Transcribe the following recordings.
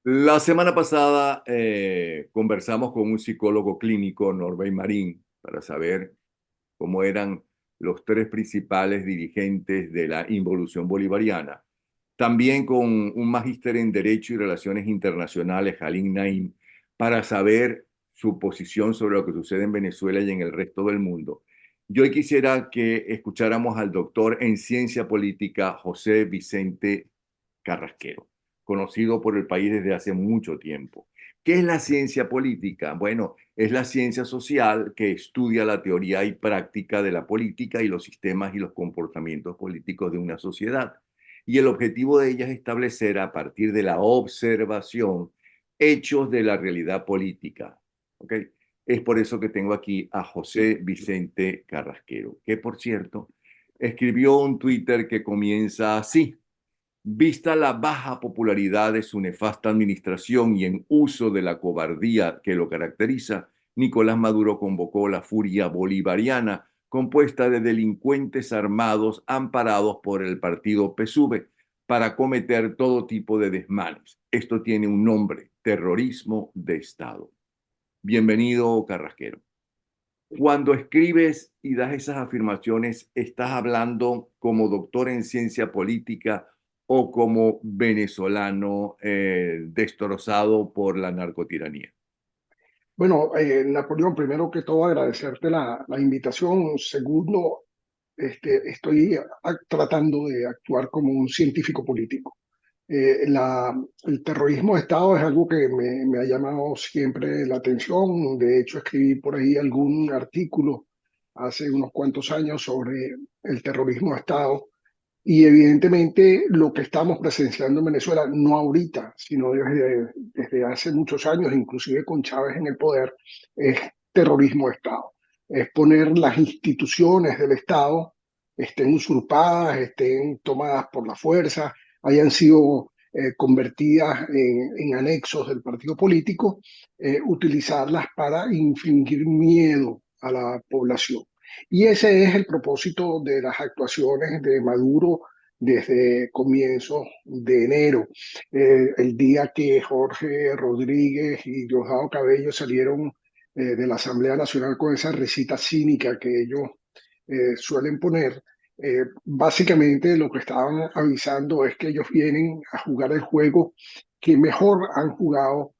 La semana pasada conversamos con un psicólogo clínico, Norbert Marín, para saber cómo eran los tres principales dirigentes de la involución bolivariana. También con un magíster en Derecho y Relaciones Internacionales, Halim Naim, para saber su posición sobre lo que sucede en Venezuela y en el resto del mundo. Yo hoy quisiera que escucháramos al doctor en ciencia política, José Vicente Carrasquero, conocido por el país desde hace mucho tiempo. ¿Qué es la ciencia política? Bueno, es la ciencia social que estudia la teoría y práctica de la política y los sistemas y los comportamientos políticos de una sociedad. Y el objetivo de ella es establecer a partir de la observación hechos de la realidad política. ¿Ok? Es por eso que tengo aquí a José Vicente Carrasquero, que por cierto escribió un Twitter que comienza así: vista la baja popularidad de su nefasta administración y en uso de la cobardía que lo caracteriza, Nicolás Maduro convocó la furia bolivariana, compuesta de delincuentes armados amparados por el partido PSUV, para cometer todo tipo de desmanes. Esto tiene un nombre: terrorismo de Estado. Bienvenido, Carrasquero. Cuando escribes y das esas afirmaciones, ¿estás hablando como doctor en ciencia política o como venezolano destrozado por la narcotiranía? Bueno, Napoleón, primero que todo agradecerte la invitación. Segundo, estoy tratando de actuar como un científico político. El terrorismo de Estado es algo que me ha llamado siempre la atención. De hecho, escribí por ahí algún artículo hace unos cuantos años sobre el terrorismo de Estado. Y evidentemente lo que estamos presenciando en Venezuela, no ahorita, sino desde hace muchos años, inclusive con Chávez en el poder, es terrorismo de Estado. Es poner las instituciones del Estado estén usurpadas, estén tomadas por la fuerza, hayan sido convertidas en anexos del partido político, utilizarlas para infligir miedo a la población. Y ese es el propósito de las actuaciones de Maduro desde comienzos de enero. El día que Jorge Rodríguez y Diosdado Cabello salieron de la Asamblea Nacional con esa recita cínica que ellos suelen poner, básicamente lo que estaban avisando es que ellos vienen a jugar el juego que mejor han jugado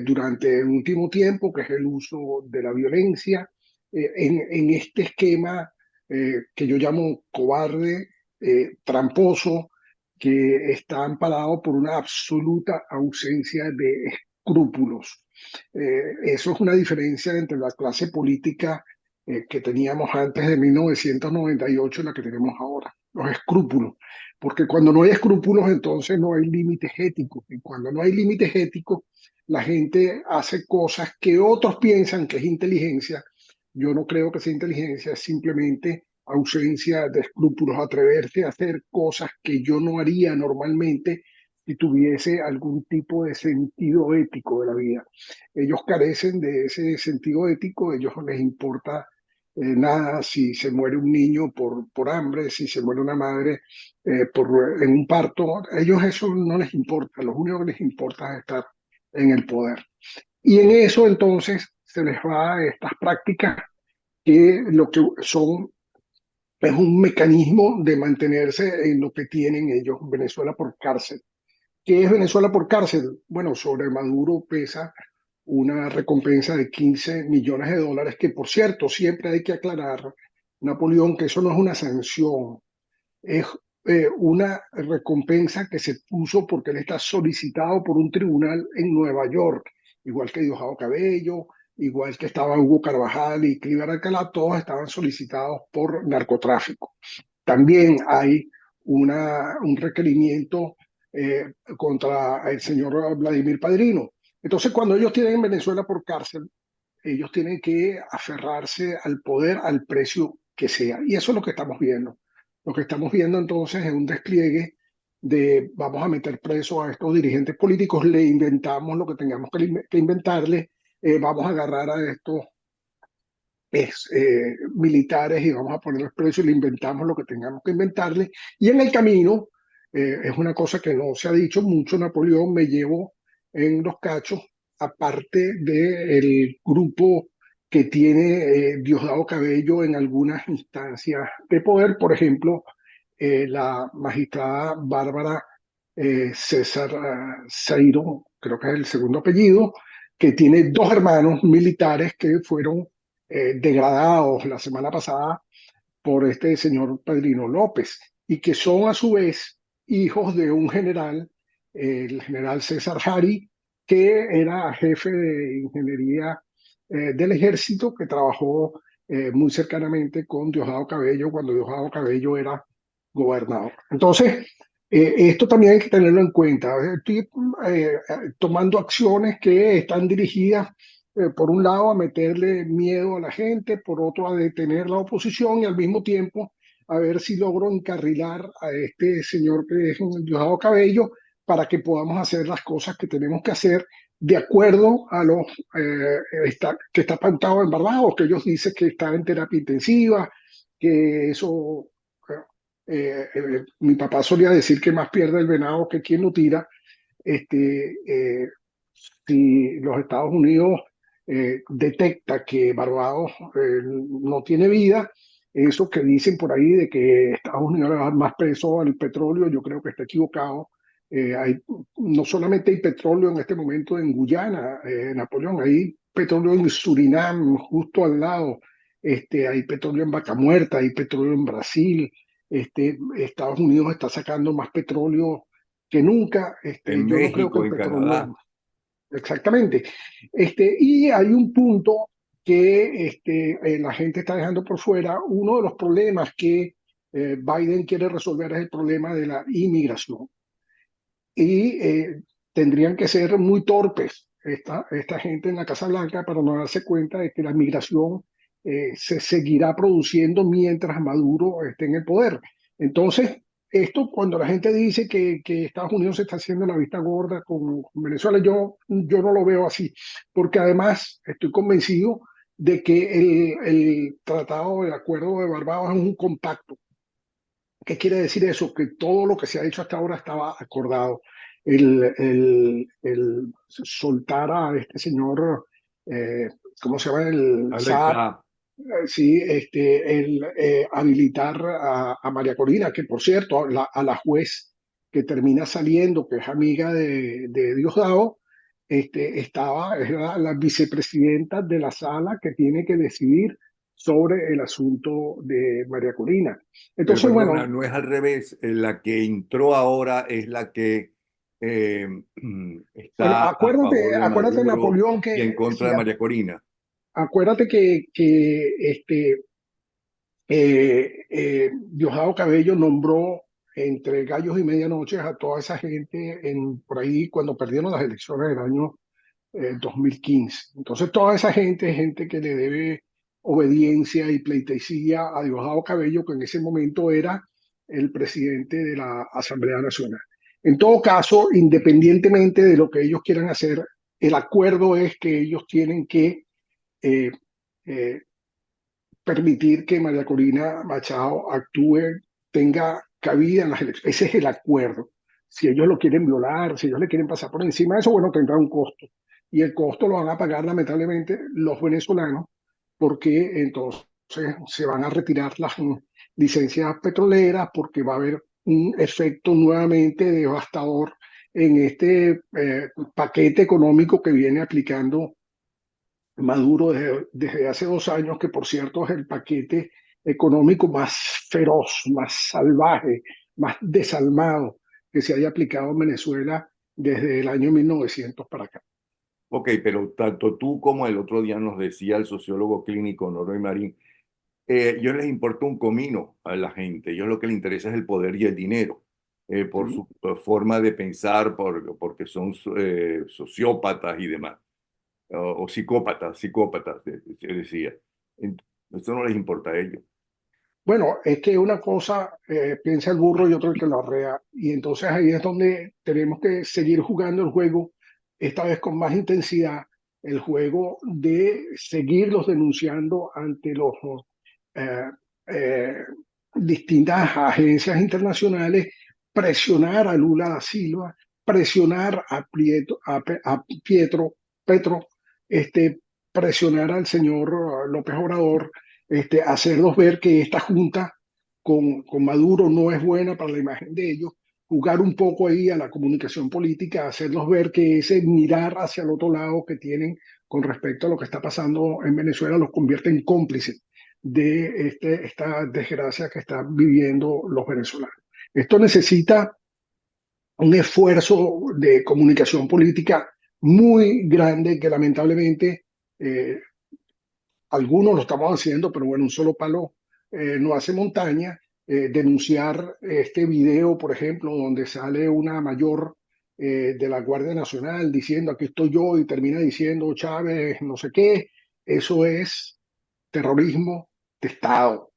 durante el último tiempo, que es el uso de la violencia en este esquema que yo llamo cobarde, tramposo, que está amparado por una absoluta ausencia de escrúpulos. Eso es una diferencia entre la clase política que teníamos antes de 1998 y la que tenemos ahora, los escrúpulos. Porque cuando no hay escrúpulos, entonces no hay límites éticos. Y cuando no hay límites éticos, la gente hace cosas que otros piensan que es inteligencia. Yo no creo que sea inteligencia, es simplemente ausencia de escrúpulos, atreverse a hacer cosas que yo no haría normalmente si tuviese algún tipo de sentido ético de la vida. Ellos carecen de ese sentido ético, a ellos no les importa nada si se muere un niño por hambre, si se muere una madre en un parto, a ellos eso no les importa, lo único que les importa es estar en el poder. Y en eso entonces se les va a estas prácticas que lo que son es un mecanismo de mantenerse en lo que tienen ellos, Venezuela por cárcel. ¿Qué es Venezuela por cárcel? Bueno, sobre Maduro pesa una recompensa de 15 millones de dólares, que por cierto, siempre hay que aclarar, Napoleón, que eso no es una sanción, es una recompensa que se puso porque él está solicitado por un tribunal en Nueva York, igual que Diosdado Cabello, igual que estaba Hugo Carvajal y Cliver Alcalá, todos estaban solicitados por narcotráfico. También hay un requerimiento contra el señor Vladimir Padrino. Entonces, cuando ellos tienen Venezuela por cárcel, ellos tienen que aferrarse al poder al precio que sea. Y eso es lo que estamos viendo. Lo que estamos viendo entonces es un despliegue de vamos a meter preso a estos dirigentes políticos, le inventamos lo que tengamos que inventarle, vamos a agarrar a estos militares y vamos a ponerles preso y le inventamos lo que tengamos que inventarle. Y en el camino, es una cosa que no se ha dicho mucho, Napoleón, me llevo en Los Cachos, aparte del grupo que tiene Diosdado Cabello en algunas instancias de poder, por ejemplo, la magistrada Bárbara César Zairo, creo que es el segundo apellido, que tiene dos hermanos militares que fueron degradados la semana pasada por este señor Padrino López y que son a su vez hijos de un general, el general César Jari, que era jefe de ingeniería del ejército, que trabajó muy cercanamente con Diosdado Cabello cuando Diosdado Cabello era gobernador. Entonces, esto también hay que tenerlo en cuenta. Estoy tomando acciones que están dirigidas, por un lado, a meterle miedo a la gente, por otro, a detener la oposición y al mismo tiempo a ver si logro encarrilar a este señor que es Diosdado Cabello para que podamos hacer las cosas que tenemos que hacer de acuerdo a lo que está pautado en Barbados, que ellos dicen que está en terapia intensiva, que eso mi papá solía decir que más pierde el venado que quien lo tira. Este, si los Estados Unidos detecta que Barbados no tiene vida, eso que dicen por ahí de que Estados Unidos le va a dar más peso al petróleo, yo creo que está equivocado. No solamente hay petróleo en este momento en Guyana, Napoleón, hay petróleo en Surinam, justo al lado, hay petróleo en Vaca Muerta, hay petróleo en Brasil, Estados Unidos está sacando más petróleo que nunca. En Yo no creo que México, el en petróleo, Canadá. exactamente. Y hay un punto que la gente está dejando por fuera. Uno de los problemas que Biden quiere resolver es el problema de la inmigración. Y tendrían que ser muy torpes esta gente en la Casa Blanca para no darse cuenta de que la migración se seguirá produciendo mientras Maduro esté en el poder. Entonces, esto cuando la gente dice que Estados Unidos se está haciendo la vista gorda con Venezuela, yo no lo veo así, porque además estoy convencido de que el tratado, el acuerdo de Barbados es un compacto. ¿Qué quiere decir eso? Que todo lo que se ha hecho hasta ahora estaba acordado. El soltar a este señor, eh, ¿cómo se llama? El Saab, Alexa, sí, el habilitar a María Corina, que por cierto, a la juez que termina saliendo, que es amiga de Diosdado, es la vicepresidenta de la sala que tiene que decidir sobre el asunto de María Corina. pero Entonces, perdona, bueno, no es al revés. La que entró ahora es la que eh, bueno, está a favor de acuérdate Maduro Napoleón y en contra sí, de María Corina. acuérdate que Diosdado Cabello nombró entre gallos y medianoches a toda esa gente por ahí cuando perdieron las elecciones del año 2015. Entonces, toda esa gente es gente que le debe obediencia y pleitesía a Diosdado Cabello, que en ese momento era el presidente de la Asamblea Nacional. En todo caso, independientemente de lo que ellos quieran hacer, el acuerdo es que ellos tienen que eh, eh, permitir que María Corina Machado actúe, tenga cabida en las elecciones. Ese es el acuerdo. Si ellos lo quieren violar, si ellos le quieren pasar por encima de eso, bueno, tendrá un costo. Y el costo lo van a pagar lamentablemente los venezolanos, porque entonces se van a retirar las licencias petroleras, porque va a haber un efecto nuevamente devastador en este paquete económico que viene aplicando Maduro desde hace 2 años, que por cierto es el paquete económico más feroz, más salvaje, más desalmado que se haya aplicado en Venezuela desde el año 1900 para acá. Ok, pero tanto tú como el otro día nos decía el sociólogo clínico Norberto Marín, yo les importa un comino a la gente, yo lo que les interesa es el poder y el dinero, por ¿Sí? su forma de pensar, porque son sociópatas y demás, o psicópatas, se decía. Eso no les importa a ellos. Bueno, es que una cosa piensa el burro y otro el que lo arrea. Y entonces ahí es donde tenemos que seguir jugando el juego, esta vez con más intensidad, el juego de seguirlos denunciando ante los eh, eh, distintas agencias internacionales, presionar a Lula da Silva presionar a Petro, presionar al señor López Obrador, hacerlos ver que esta junta con Maduro no es buena para la imagen de ellos, jugar un poco ahí a la comunicación política, hacerlos ver que ese mirar hacia el otro lado que tienen con respecto a lo que está pasando en Venezuela los convierte en cómplices de esta desgracia que están viviendo los venezolanos. Esto necesita un esfuerzo de comunicación política muy grande que lamentablemente eh, algunos lo estamos haciendo, pero bueno, un solo palo no hace montaña. Denunciar este video, por ejemplo, donde sale una mayor de la Guardia Nacional diciendo aquí estoy yo y termina diciendo Chávez no sé qué, eso es terrorismo de Estado,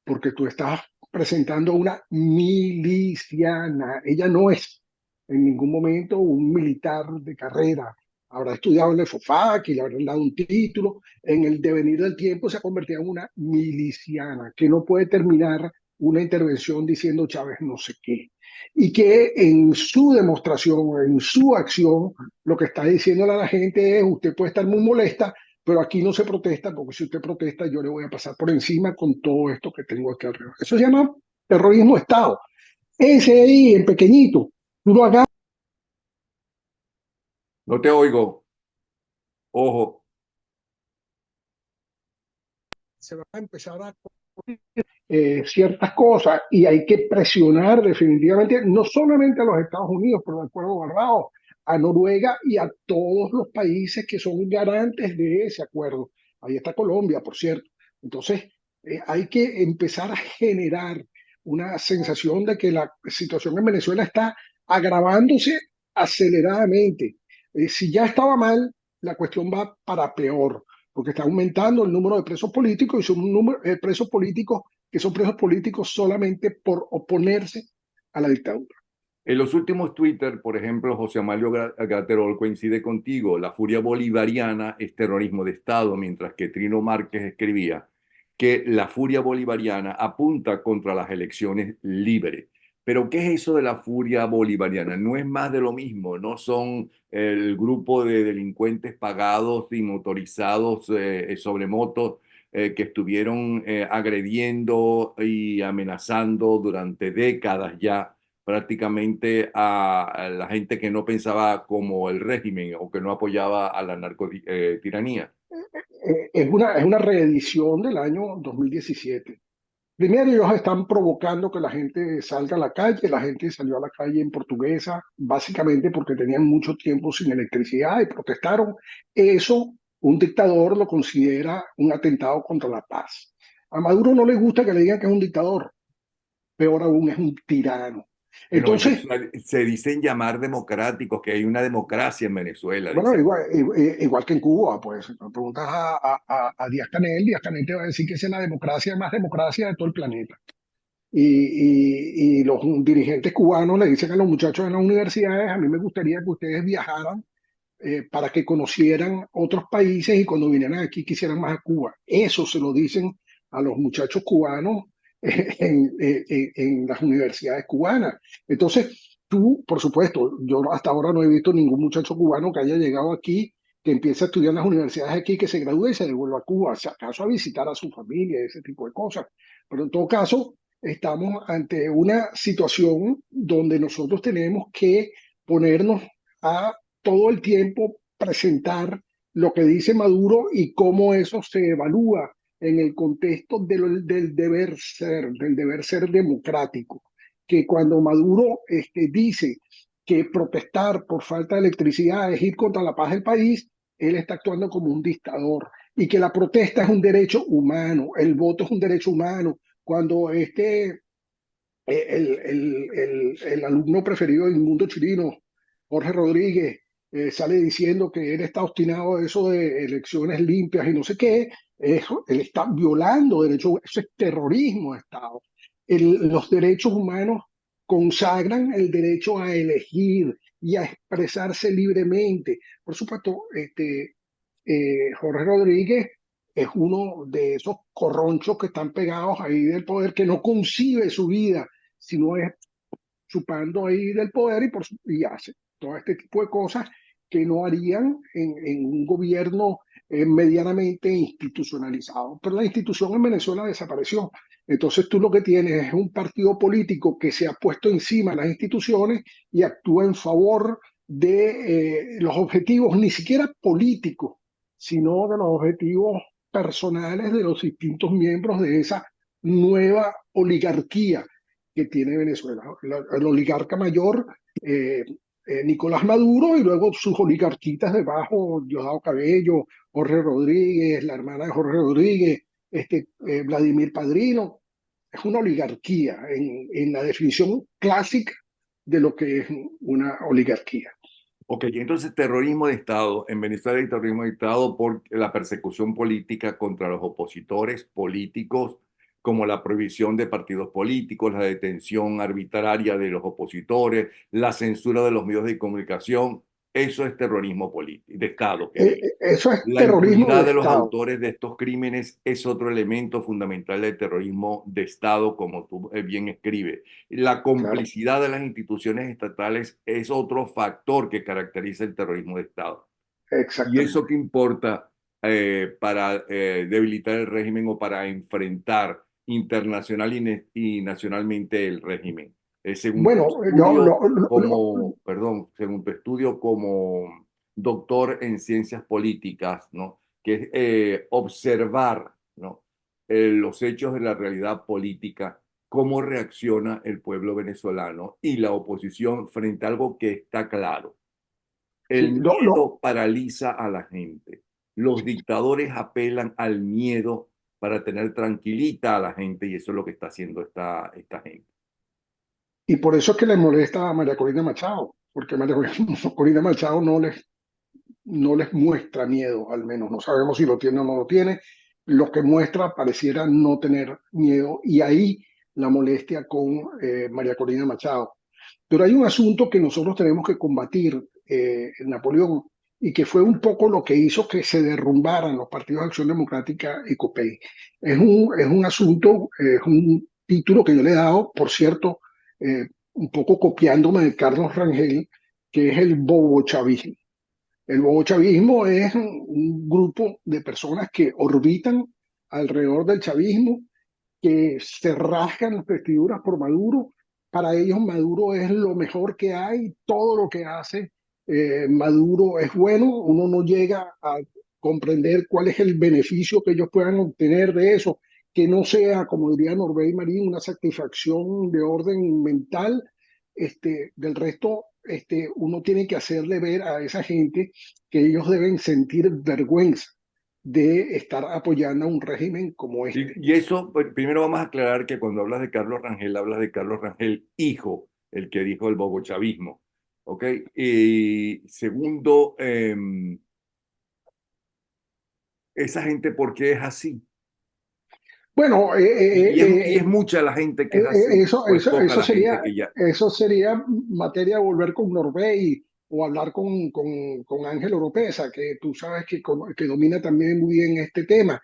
porque tú estás presentando a una miliciana. Ella no es en ningún momento un militar de carrera. Habrá estudiado en el FOFAC y le habrán dado un título. En el devenir del tiempo se ha convertido en una miliciana que no puede terminar una intervención diciendo Chávez no sé qué. Y que en su demostración, en su acción, lo que está diciéndole a la gente es, usted puede estar muy molesta, pero aquí no se protesta, porque si usted protesta, yo le voy a pasar por encima con todo esto que tengo aquí alrededor. Eso se llama terrorismo de Estado. Ese ahí, en pequeñito, tú lo hagas. No te oigo. Ojo. Se va a empezar a ciertas cosas y hay que presionar definitivamente, no solamente a los Estados Unidos por el acuerdo guardado, a Noruega y a todos los países que son garantes de ese acuerdo. Ahí está Colombia, por cierto. Entonces, hay que empezar a generar una sensación de que la situación en Venezuela está agravándose aceleradamente. Si ya estaba mal, la cuestión va para peor, porque está aumentando el número de presos políticos y son un número de presos políticos que son presos políticos solamente por oponerse a la dictadura. En los últimos Twitter, por ejemplo, José Amalio Graterol coincide contigo. La furia bolivariana es terrorismo de Estado, mientras que Trino Márquez escribía que la furia bolivariana apunta contra las elecciones libres. Pero ¿qué es eso de la furia bolivariana? No es más de lo mismo, no son el grupo de delincuentes pagados y motorizados sobre motos que estuvieron agrediendo y amenazando durante décadas ya prácticamente a la gente que no pensaba como el régimen o que no apoyaba a la narcotiranía. Es una reedición del año 2017. Primero, ellos están provocando que la gente salga a la calle. La gente salió a la calle en Portuguesa, básicamente porque tenían mucho tiempo sin electricidad y protestaron. Eso, un dictador lo considera un atentado contra la paz. A Maduro no le gusta que le digan que es un dictador, peor aún, es un tirano. Bueno, ellos Entonces, se dicen llamar democráticos, que hay una democracia en Venezuela, bueno, dicen. igual que en Cuba, pues, si preguntas a Díaz Canel te va a decir que esa es la democracia más democracia de todo el planeta. Y los dirigentes cubanos le dicen a los muchachos en las universidades, a mí me gustaría que ustedes viajaran para que conocieran otros países y cuando vinieran aquí quisieran más a Cuba. Eso se lo dicen a los muchachos cubanos en las universidades cubanas. Entonces, tú, por supuesto, yo hasta ahora no he visto ningún muchacho cubano que haya llegado aquí, que empiece a estudiar en las universidades aquí, que se gradúe y se devuelva a Cuba, si acaso a visitar a su familia, ese tipo de cosas. Pero en todo caso, estamos ante una situación donde nosotros tenemos que ponernos a todo el tiempo presentar lo que dice Maduro y cómo eso se evalúa en el contexto del deber ser democrático. Que cuando Maduro dice que protestar por falta de electricidad es ir contra la paz del país, él está actuando como un dictador y que la protesta es un derecho humano, el voto es un derecho humano. Cuando el alumno preferido del mundo chileno, Jorge Rodríguez, sale diciendo que él está obstinado de eso de elecciones limpias y no sé qué, eso, él está violando derechos, eso es terrorismo de Estado. Los derechos humanos consagran el derecho a elegir y a expresarse libremente. Por supuesto, Jorge Rodríguez es uno de esos corronchos que están pegados ahí del poder, que no concibe su vida, sino es chupando ahí del poder y hace. todo este tipo de cosas que no harían en un gobierno medianamente institucionalizado. Pero la institución en Venezuela desapareció. Entonces tú lo que tienes es un partido político que se ha puesto encima de las instituciones y actúa en favor de los objetivos, ni siquiera políticos, sino de los objetivos personales de los distintos miembros de esa nueva oligarquía que tiene Venezuela. El oligarca mayor, Nicolás Maduro, y luego sus oligarquitas debajo, Diosdado Cabello, Jorge Rodríguez, la hermana de Jorge Rodríguez, Vladimir Padrino. Es una oligarquía en la definición clásica de lo que es una oligarquía. Ok, entonces terrorismo de Estado. En Venezuela hay terrorismo de Estado por la persecución política contra los opositores políticos, como la prohibición de partidos políticos, la detención arbitraria de los opositores, la censura de los medios de comunicación. Eso es terrorismo político, de Estado, que digo. Eso es La terrorismo de impunidad de los Estado. autores de estos crímenes es otro elemento fundamental del terrorismo de Estado, como tú bien escribes. La Claro, complicidad de las instituciones estatales es otro factor que caracteriza el terrorismo de Estado. ¿Y eso exactamente. qué importa para debilitar el régimen o para enfrentar internacional y nacionalmente el régimen? Según tu Bueno, estudio como, perdón, según tu estudio como doctor en ciencias políticas, ¿no? Que es observar, ¿no? Los hechos de la realidad política, cómo reacciona el pueblo venezolano y la oposición frente a algo que está claro. sí, El miedo paraliza a la gente. Los dictadores apelan al miedo para tener tranquilita a la gente y eso es lo que está haciendo esta gente. y por eso es que le molesta a María Corina Machado, porque María Corina Machado no les muestra miedo, al menos. No sabemos si lo tiene o no lo tiene. Lo que muestra pareciera no tener miedo, y ahí la molestia con María Corina Machado. Pero hay un asunto que nosotros tenemos que combatir, Napoleón, y que fue un poco lo que hizo que se derrumbaran los partidos de Acción Democrática y COPEI. Es un asunto, es un título que yo le he dado, por cierto, un poco copiándome de Carlos Rangel, que es el bobochavismo. El bobochavismo es un grupo de personas que orbitan alrededor del chavismo, que se rasgan las vestiduras por Maduro. Para ellos Maduro es lo mejor que hay, todo lo que hace Maduro es bueno. Uno no llega a comprender cuál es el beneficio que ellos puedan obtener de eso, que no sea, como diría Norbert Marín, una satisfacción de orden mental. Del resto, uno tiene que hacerle ver a esa gente que ellos deben sentir vergüenza de estar apoyando a un régimen como este. Y eso, primero vamos a aclarar que cuando hablas de Carlos Rangel, hablas de Carlos Rangel, hijo, el que dijo el bobochavismo. ¿Ok? Y segundo, esa gente, ¿por qué es así? Bueno, Y es mucha la gente que es así, o es poca la gente que ya. eso sería materia de volver con Norbey o hablar con Ángel Oropesa, que tú sabes que domina también muy bien este tema.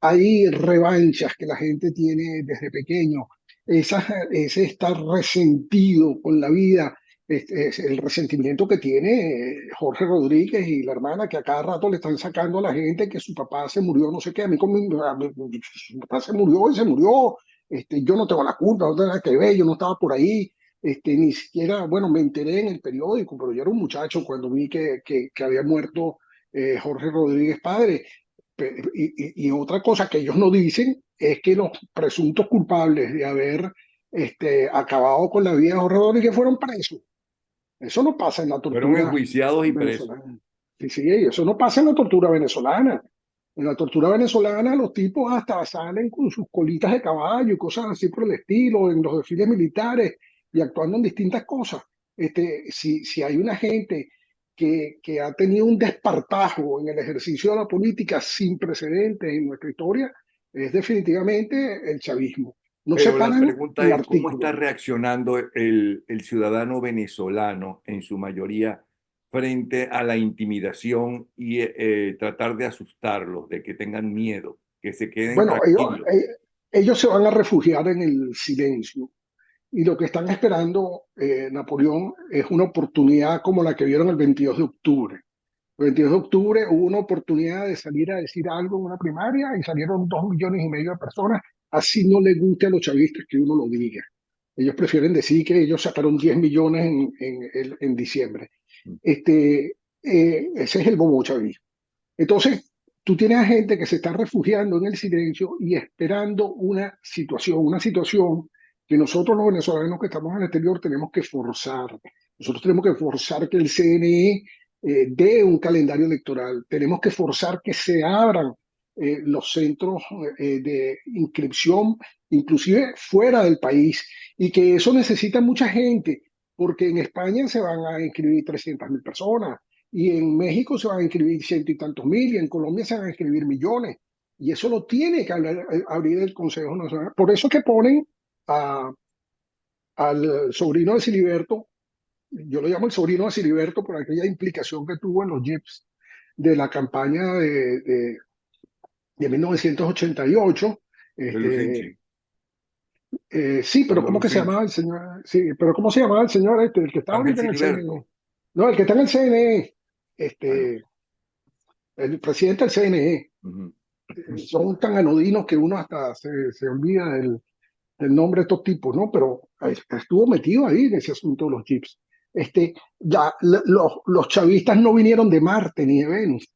Hay revanchas que la gente tiene desde pequeño, ese estar resentido con la vida, es el resentimiento que tiene Jorge Rodríguez y la hermana, que a cada rato le están sacando a la gente que su papá se murió, no sé qué, su papá se murió y se murió, yo no tengo la culpa, no tengo nada que ver, yo no estaba por ahí, ni siquiera, bueno, me enteré en el periódico, pero yo era un muchacho cuando vi que había muerto Jorge Rodríguez padre. Y otra cosa que ellos no dicen es que los presuntos culpables de haber acabado con la vida de Jorge Rodríguez fueron presos. Eso no pasa en la Fueron tortura enjuiciados y presos. venezolana. Sí, sí, eso no pasa en la tortura venezolana. En la tortura venezolana los tipos hasta salen con sus colitas de caballo y cosas así por el estilo, en los desfiles militares y actuando en distintas cosas. Si hay una gente que ha tenido un desparpajo en el ejercicio de la política sin precedentes en nuestra historia, es definitivamente el chavismo. No se Pero la paran pregunta ni es, ¿cómo artículos. está reaccionando el ciudadano venezolano en su mayoría frente a la intimidación y tratar de asustarlos, de que tengan miedo, que se queden Bueno, tranquilos? ellos se van a refugiar en el silencio. Y lo que están esperando, Napoleón, es una oportunidad como la que vieron el 22 de octubre. El 22 de octubre hubo una oportunidad de salir a decir algo en una primaria y salieron 2,5 millones de personas. Así no les guste a los chavistas que uno lo diga. Ellos prefieren decir que ellos sacaron 10 millones en diciembre. Ese es el bobo chavismo. Entonces, tú tienes a gente que se está refugiando en el silencio y esperando una situación que nosotros los venezolanos que estamos en el exterior tenemos que forzar. Nosotros tenemos que forzar que el CNE dé un calendario electoral. Tenemos que forzar que se abran los centros de inscripción, inclusive fuera del país, y que eso necesita mucha gente, porque en España se van a inscribir 300.000 personas, y en México se van a inscribir ciento y tantos mil, y en Colombia se van a inscribir millones. Y eso lo tiene que abrir el Consejo Nacional. Por eso es que ponen a, al sobrino de Siliberto, yo lo llamo el sobrino de Siliberto por aquella implicación que tuvo en los JIPs de la campaña de 1988. De Lucenchi, Sí, pero Pablo ¿cómo que se llamaba Lucenchi. el señor? Sí, pero ¿cómo se llamaba el señor este, el que está Ángel ahorita en el CNE? Siliberto. No, el que está en el CNE, Ah, no. el presidente del CNE. Ujú. Son tan anodinos que uno hasta se olvida del nombre de estos tipos, ¿no? Pero estuvo metido ahí en ese asunto de los chips. Los chavistas no vinieron de Marte ni de Venus.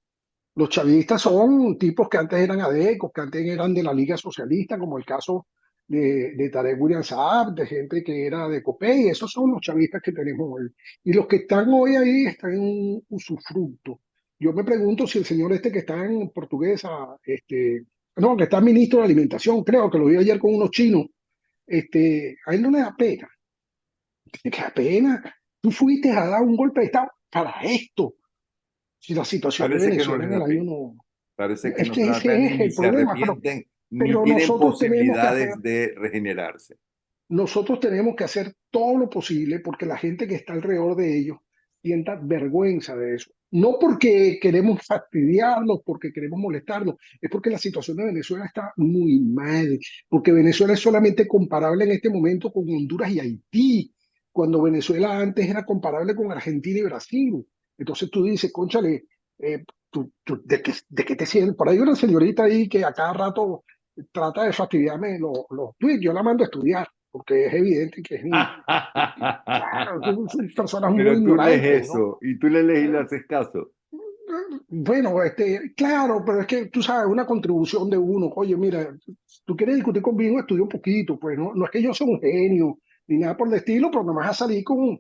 Los chavistas son tipos que antes eran adecos, que antes eran de la Liga Socialista, como el caso de Tarek William Saab, de gente que era de COPEI. Esos son los chavistas que tenemos hoy. Y los que están hoy ahí están en un usufructo. Yo me pregunto si el señor este que está en Portuguesa, no, que está ministro de Alimentación, creo que lo vi ayer con unos chinos, a él no le da pena. Tiene que da pena. Tú fuiste a dar un golpe de Estado para esto. Si la situación de Parece que no Venezuela les en el da año pena. no, Parece que es no que les da pena ese y es ni el se problema, arrepienten, ni pero tienen posibilidades de regenerarse. nosotros tenemos que hacer todo lo posible porque la gente que está alrededor de ellos sienta vergüenza de eso. No porque queremos fastidiarlos, porque queremos molestarlos, es porque la situación de Venezuela está muy mal, porque Venezuela es solamente comparable en este momento con Honduras y Haití, cuando Venezuela antes era comparable con Argentina y Brasil. Entonces tú dices, cónchale, ¿de qué te sientes? Por ahí hay una señorita ahí que a cada rato trata de fastidiarme los tweets, yo la mando a estudiar, porque es evidente que claro, son personas muy Pero tú ignorantes, lees ¿no? eso y tú le lees y le haces caso. Bueno, claro, pero es que tú sabes, una contribución de uno, oye, mira, tú quieres discutir conmigo, estudia un poquito, pues no es que yo sea un genio ni nada por el estilo, pero no me vas a salir con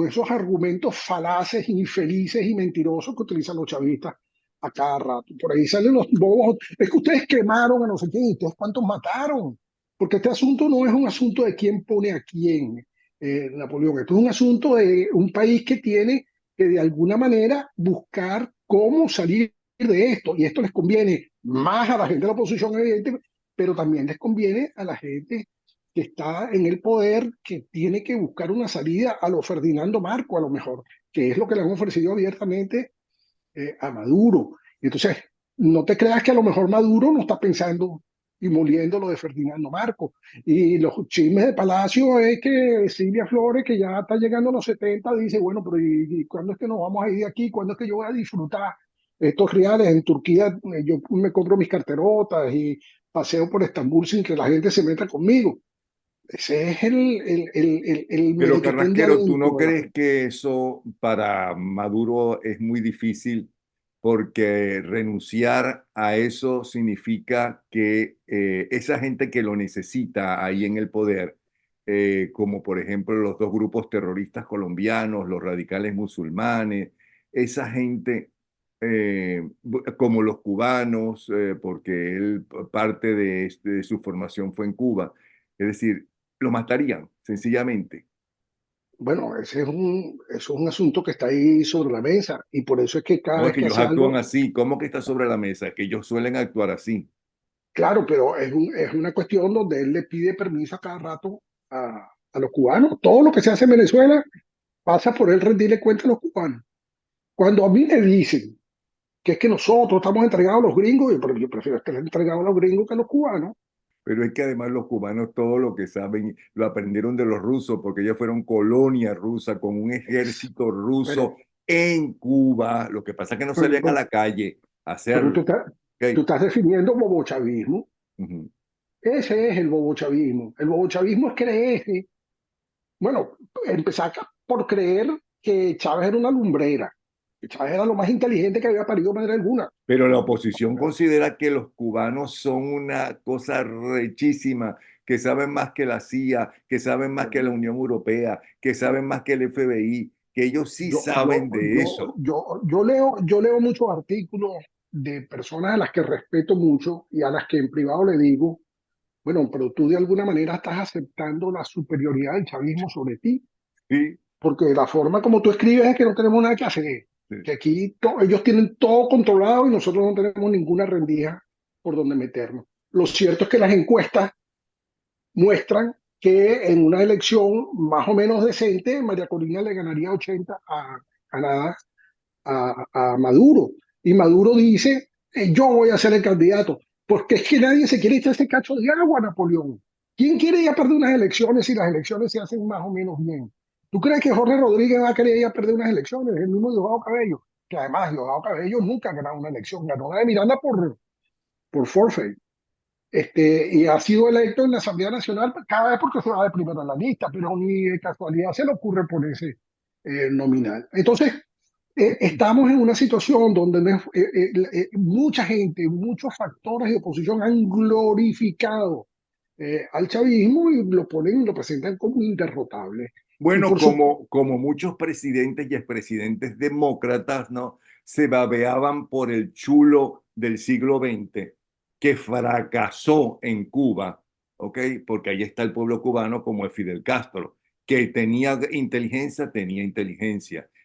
esos argumentos falaces, infelices y mentirosos que utilizan los chavistas a cada rato. Por ahí salen los bobos, es que ustedes quemaron a no sé quién, ¿y ustedes cuántos mataron? Porque este asunto no es un asunto de quién pone a quién, Napoleón, esto es un asunto de un país que tiene que de alguna manera buscar cómo salir de esto. Y esto les conviene más a la gente de la oposición, evidentemente, pero también les conviene a la gente que está en el poder, que tiene que buscar una salida a lo Ferdinando Marco, a lo mejor, que es lo que le han ofrecido abiertamente a Maduro. Entonces, no te creas que a lo mejor Maduro no está pensando y moliendo lo de Ferdinando Marcos. Y los chismes de Palacio es que Silvia Flores, que ya está llegando a los 70, dice, bueno, pero ¿y cuándo es que nos vamos a ir de aquí? ¿Cuándo es que yo voy a disfrutar estos reales? En Turquía yo me compro mis carterotas y paseo por Estambul sin que la gente se meta conmigo. Ese es el Pero merequetén de Carrasquero, ¿tú no adentro de la crees gente. que eso para Maduro es muy difícil? Porque renunciar a eso significa que esa gente que lo necesita ahí en el poder, como por ejemplo los dos grupos terroristas colombianos, los radicales musulmanes, esa gente, como los cubanos, porque él parte de su formación fue en Cuba, es decir, lo matarían sencillamente. Bueno, eso es un asunto que está ahí sobre la mesa y por eso es que cada No, es vez que que ellos hace actúan algo, así. ¿Cómo que está sobre la mesa? Que ellos suelen actuar así. claro, pero es una cuestión donde él le pide permiso a cada rato a los cubanos. Todo lo que se hace en Venezuela pasa por él rendirle cuenta a los cubanos. Cuando a mí me dicen que es que nosotros estamos entregados a los gringos, yo prefiero estar entregado a los gringos que a los cubanos. Pero es que además los cubanos todo lo que saben lo aprendieron de los rusos porque ellos fueron colonia rusa con un ejército ruso Pero, en Cuba. Lo que pasa es que no pero, salían a la calle a pero hacerlo. tú ¿Ok? estás definiendo bobochavismo. Ujú. Ese es el bobochavismo. El bobochavismo es creer, bueno, empezar por creer que Chávez era una lumbrera, que Chávez era lo más inteligente que había parido madre alguna. Pero la oposición considera que los cubanos son una cosa rechísima, que saben más que la CIA, que saben más que la Unión Europea, que saben más que el FBI, que ellos sí saben de eso. Yo leo muchos artículos de personas a las que respeto mucho y a las que en privado le digo, bueno, pero tú de alguna manera estás aceptando la superioridad del chavismo sobre ti, Sí, porque la forma como tú escribes es que no tenemos nada que hacer, sí. que aquí ellos tienen todo controlado y nosotros no tenemos ninguna rendija por donde meternos. Lo cierto es que las encuestas muestran que en una elección más o menos decente, María Corina le ganaría 80 a nada a Maduro. Y Maduro dice, yo voy a ser el candidato, porque es que nadie se quiere echar ese cacho de agua, Napoleón. ¿Quién quiere ir a perder unas elecciones si las elecciones se hacen más o menos bien? ¿Tú crees que Jorge Rodríguez va a querer ir a perder unas elecciones? El mismo Diosdado Cabello, que además Diosdado Cabello nunca ha ganado una elección, ganó la de Miranda por forfeit. Y ha sido electo en la Asamblea Nacional cada vez porque se va de primero en la lista, pero ni de casualidad se le ocurre ponerse nominal. Entonces, estamos en una situación donde mucha gente, muchos factores de oposición han glorificado al chavismo y lo ponen, lo presentan como inderrotable. Y Bueno, por supuesto, como muchos presidentes y expresidentes demócratas, ¿no? Se babeaban por el chulo del siglo XX que fracasó en Cuba, ¿ok? Porque ahí está el pueblo cubano como es Fidel Castro, que tenía inteligencia,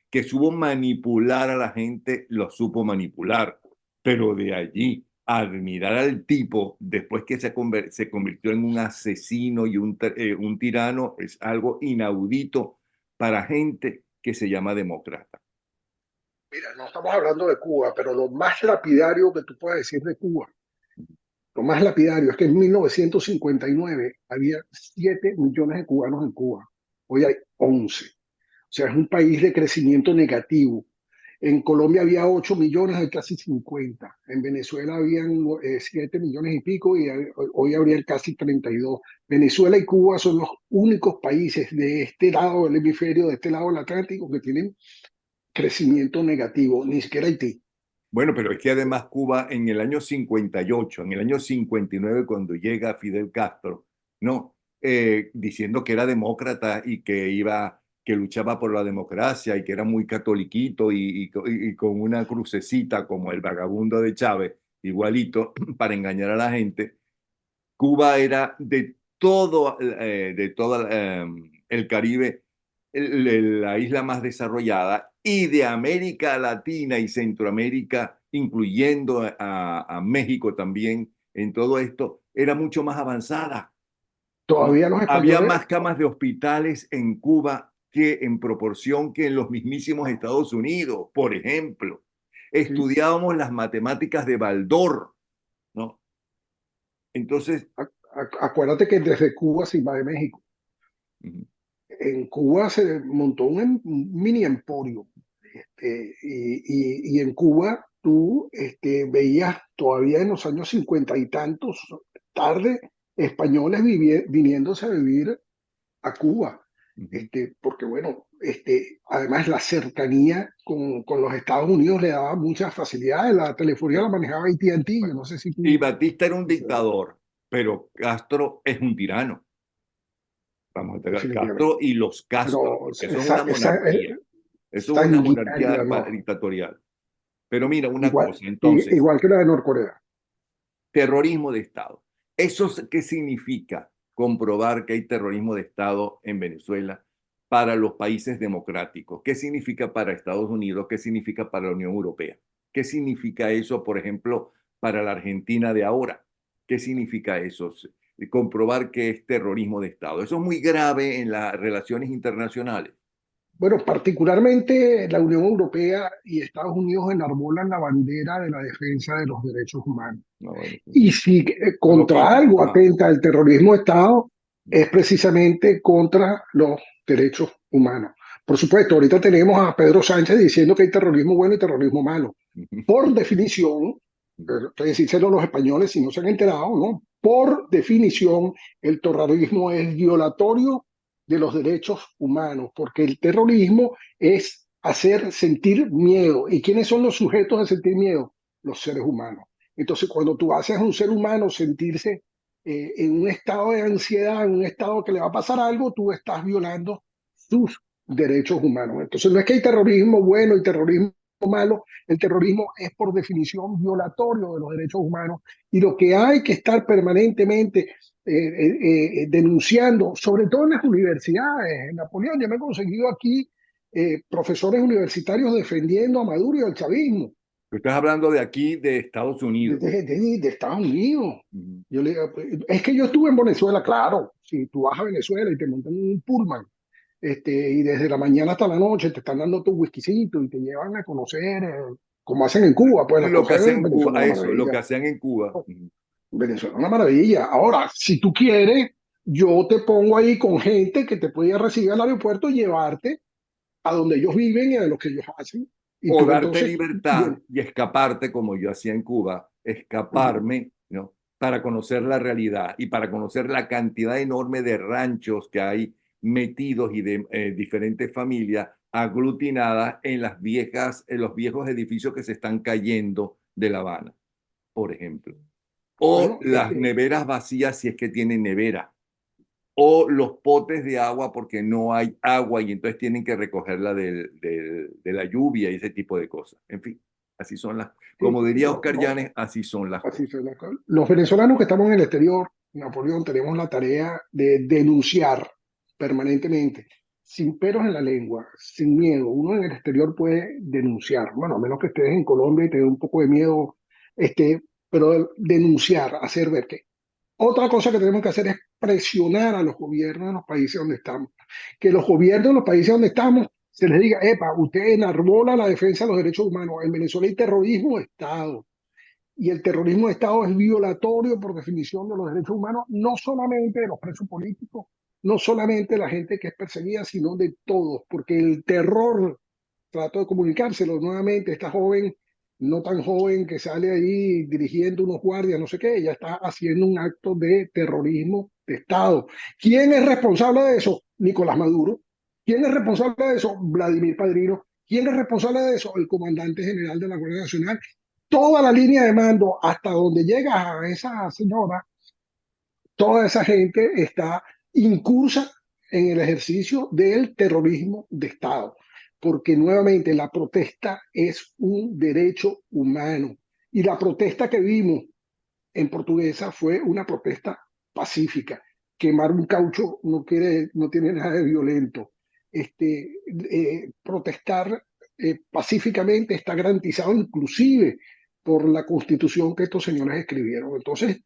que supo manipular a la gente, lo supo manipular, pero de allí a admirar al tipo después que se convirtió en un asesino y un tirano es algo inaudito para gente que se llama demócrata. mira, no estamos hablando de Cuba, pero lo más lapidario que tú puedes decir de Cuba, lo más lapidario es que en 1959 había 7 millones de cubanos en Cuba. Hoy hay 11. O sea, es un país de crecimiento negativo. En Colombia había 8 millones, hay casi 50. En Venezuela habían 7 millones y pico y hoy habría casi 32. Venezuela y Cuba son los únicos países de este lado del hemisferio, de este lado del Atlántico, que tienen crecimiento negativo, ni siquiera Haití. Bueno, pero es que además Cuba en el año 58, en el año 59, cuando llega Fidel Castro, no, diciendo que era demócrata y que luchaba por la democracia y que era muy catoliquito y con una crucecita como el vagabundo de Chávez, igualito, para engañar a la gente. Cuba era de todo el Caribe, la isla más desarrollada y de América Latina y Centroamérica, incluyendo a México también, en todo esto, era mucho más avanzada, ¿no? Todavía los Había españoles, más camas de hospitales en Cuba que en proporción que en los mismísimos Estados Unidos, por ejemplo. ¿sí? Estudiábamos las matemáticas de Baldor, ¿no? Entonces, Acuérdate que desde Cuba se invade México. ujú. En Cuba se montó un mini emporio. Y en Cuba tú veías todavía en los años 50 y tantos, tarde, españoles viniéndose a vivir a Cuba. Ujú. Porque bueno, además la cercanía con los Estados Unidos le daba muchas facilidades. La telefonía la Sí. manejaba AT&T, yo Bueno, no sé si y tú... Batista era un dictador, pero Castro es un tirano. Vamos a ver, Definitivamente. Castro y los Castro, Pero porque eso es una es monarquía. Eso es una sanguinaria, monarquía ¿no? dictatorial. Pero mira, una Igual, cosa, entonces, igual que la de Norcorea. terrorismo de Estado. ¿Qué significa comprobar que hay terrorismo de Estado en Venezuela para los países democráticos? ¿Qué significa para Estados Unidos? ¿Qué significa para la Unión Europea? ¿Qué significa eso, por ejemplo, para la Argentina de ahora? ¿Qué significa eso? Comprobar que es terrorismo de Estado. Eso es muy grave en las relaciones internacionales. Bueno, particularmente la Unión Europea y Estados Unidos enarbolan la bandera de la defensa de los derechos humanos. No, bueno, Y si no lo contra quitan. algo Ajá. atenta el terrorismo de Estado, es precisamente contra los derechos humanos. Por supuesto, ahorita tenemos a Pedro Sánchez diciendo que hay terrorismo bueno y terrorismo malo. Por definición, que decírselo a los españoles si no se han enterado, ¿no? Por definición, el terrorismo es violatorio de los derechos humanos, porque el terrorismo es hacer sentir miedo. ¿Y quiénes son los sujetos a sentir miedo? Los seres humanos. Entonces, cuando tú haces a un ser humano sentirse en un estado de ansiedad, en un estado que le va a pasar algo, tú estás violando sus derechos humanos. Entonces, no es que hay terrorismo bueno y terrorismo malo, el terrorismo es por definición violatorio de los derechos humanos y lo que hay que estar permanentemente denunciando, sobre todo en las universidades. Napoleón, yo me he conseguido aquí profesores universitarios defendiendo a Maduro y al chavismo Tú estás hablando de aquí, de Estados Unidos. de Estados Unidos. Ujú. Yo le, es que yo estuve en Venezuela, claro. Si tú vas a Venezuela y te montan en un pullman, y desde la mañana hasta la noche te están dando tu whiskycito y te llevan a conocer, como hacen en Cuba, pues las Lo que cosas hacen en en Cuba, Venezuela a es una eso, lo que maravilla. hacían en Cuba. Ujú. Venezuela es una maravilla. Ahora, si tú quieres, yo te pongo ahí con gente que te puede recibir al aeropuerto y llevarte a donde ellos viven y a lo que ellos hacen. Y O tú darte entonces, libertad y escaparte, como yo hacía en Cuba, uh, escaparme, ¿no? Para conocer la realidad y para conocer la cantidad enorme de ranchos que hay metidos y de diferentes familias aglutinadas en las viejas, en los viejos edificios que se están cayendo de La Habana, por ejemplo. O bueno, las neveras vacías si es que tienen nevera. O los potes de agua porque no hay agua y entonces tienen que recogerla de la lluvia y ese tipo de cosas. En fin, así son las, como diría no, Oscar no, Llanes, así son las así cosas. son las cosas. Los venezolanos que estamos en el exterior, Napoleón, tenemos la tarea de denunciar permanentemente, sin peros en la lengua, sin miedo. Uno en el exterior puede denunciar, bueno, a menos que estés en Colombia y te dé un poco de miedo, pero denunciar, hacer ver que. Otra cosa que tenemos que hacer es presionar a los gobiernos de los países donde estamos. Que los gobiernos de los países donde estamos se les diga, epa, usted enarbola la defensa de los derechos humanos. En Venezuela hay terrorismo de Estado y el terrorismo de Estado es violatorio por definición de los derechos humanos, no solamente de los presos políticos, no solamente de la gente que es perseguida, sino de todos, porque el terror, trato de comunicárselo nuevamente, esta joven, no tan joven que sale ahí dirigiendo unos guardias, no sé qué, ella está haciendo un acto de terrorismo de Estado. ¿Quién es responsable de eso? Nicolás Maduro. ¿Quién es responsable de eso? Vladimir Padrino. ¿Quién es responsable de eso? El comandante general de la Guardia Nacional. Toda la línea de mando hasta donde llega a esa señora, toda esa gente está incursa en el ejercicio del terrorismo de Estado, porque nuevamente la protesta es un derecho humano y la protesta que vimos en Portuguesa fue una protesta pacífica. Quemar un caucho no tiene nada de violento. Protestar pacíficamente está garantizado inclusive por la constitución que estos señores escribieron. Entonces,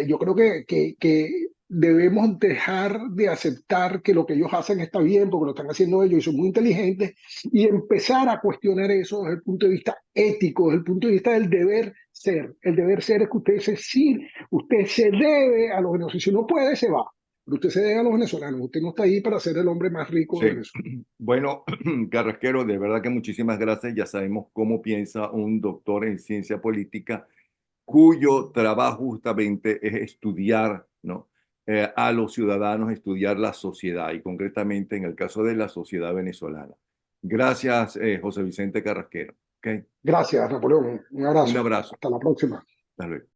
yo creo que debemos dejar de aceptar que lo que ellos hacen está bien porque lo están haciendo ellos y son muy inteligentes y empezar a cuestionar eso desde el punto de vista ético, desde el punto de vista del deber ser. El deber ser es que usted se debe a los venezolanos. Si no puede, se va. Pero usted se debe a los venezolanos. Usted no está ahí para ser el hombre más rico de Sí. Venezuela. Bueno, Carrasquero, de verdad que muchísimas gracias. Ya sabemos cómo piensa un doctor en ciencia política cuyo trabajo justamente es estudiar, ¿no? A los ciudadanos, estudiar la sociedad y concretamente en el caso de la sociedad venezolana. Gracias, José Vicente Carrasquero. ¿Okay? Gracias, Napoleón. Un Un abrazo. abrazo. Hasta la próxima. Hasta luego.